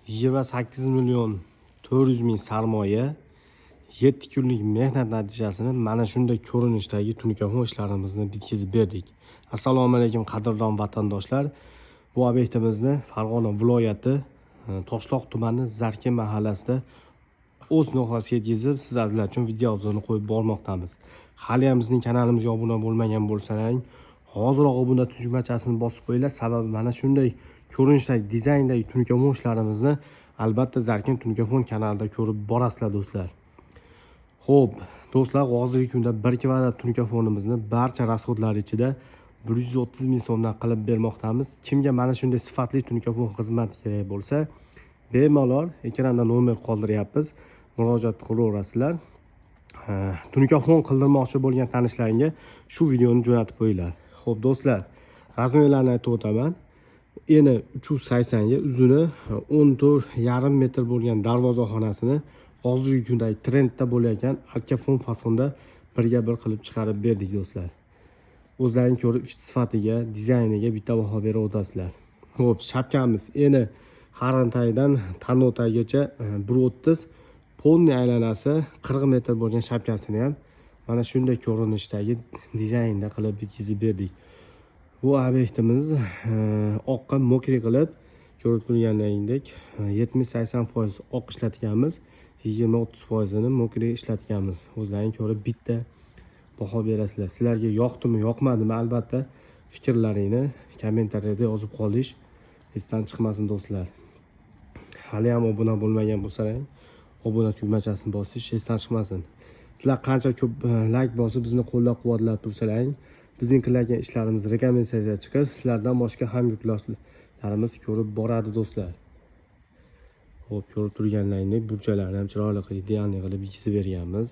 28 million 400 ming sarmoya 7 kunlik mehnat natijasini mana shunday ko'rinishdagi tunukaxon ishlarimizni bitkazib berdik. Assalomu alaykum qadrdon vatandoshlar. Bu obyektimizni Farg'ona viloyati Toshloq tumani Zarkin mahallasida o'z nihoyasiga yetkazib, siz azizlar uchun video obzorini qo'yib bormoqdamiz. Hali ham bizning kanalimizga obuna bo'lmagan bo'lsangiz, hoziroq obuna tugmachasini bosib qo'yinglar. Sababi mana shunday ko'rinishdagi dizayndagi tunukaxon ishlarimizni albatta Zarkin tunukaxon kanalida ko'rib borasizlar do'stlar. Xo'p, do'stlar, hozirgi kunda 1 kvadrat tunukaxonimizni barcha rasxodlar ichida 130 ming so'mdan qilib bermoqdamiz. Kimga mana shunday sifatli tunukaxon xizmati kerak bo'lsa, bemalol ekranda nomer qoldiryapmiz. Murojaat qilaverasizlar. Tunukaxon qildirmoqchi bo'lgan tanishlaringga shu videoni jo'natib qo'yinglar. Xo'p do'stlar, razmerlarni aytib o'taman. Eni 380 ga, uzuni 14,5 metr bo'lgan darvozaxonasini hozirgi kundagi trendda bo'layotgan alkafon fasonda birga bir qilib chiqarib berdik do'stlar. O'zlaring ko'rib sifatiga, dizayniga bitta baho bera o'tasizlar. Xo'p, shapkamiz eni harintagidan tanotagacha 1.30, ponni aylanasi 40 metr bo'lgan shapkasini ham mana shunday ko'rinishdagi dizaynda qilib bitkazib berdik. Bu obyektimiz oqqa mokri qilib ko'rib turganlaringdek 70-80% oq ishlatganmiz, 20-30% ni mokri ishlatganmiz. O'zlaring ko'rib bitta baho berasizlar. Sizlarga yoqdimi, yoqmadimi, albatta fikrlaringni kommentariyada yozib qolish esdan chiqmasin do'stlar. Hali ham obuna bo'lmagan bo'lsangiz, obuna tugmachasini bosish esdan chiqmasin. Sizlar qancha ko'p like bosib bizni qo'llab-quvvatlab tursalar, bizning qilayotgan ishlarimiz rekomendatsiya chiqib, sizlardan boshqa hamyurtlarimiz ko'rib boradi do'stlar. Xo'p, ko'rib turganlaringdek burchalarni ham chiroyli qilib, idealni qilib bitkazib berganmiz.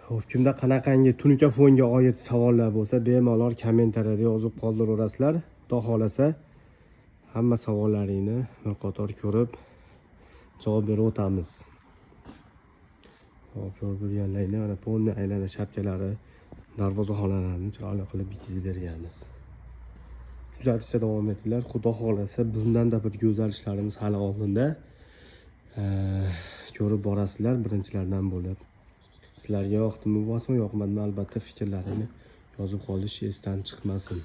Xo'p, kimda qanaqangi tunukaxonga oid savollar bo'lsa, bemalol kommentariyada yozib qoldiraverasizlar. Xudo xolasa hamma savollaringni bir qator ko'rib javob berib o'tamiz. Xo'p, ko'rib turganlaringdek mana ponni aylana shapkalari, darvozaxonalarni chiroyli qilib bitkazib berganmiz. Kuzatishda davom etinglar. Xudo xolasa bundan-da bir go'zal ishlarimiz hali oldinda. Ko'rib borasizlar birinchilardan bo'lib. Sizlarga yoqdimi, yoqmadimi, albatta fikrlaringni yozib qolish esdan chiqmasin.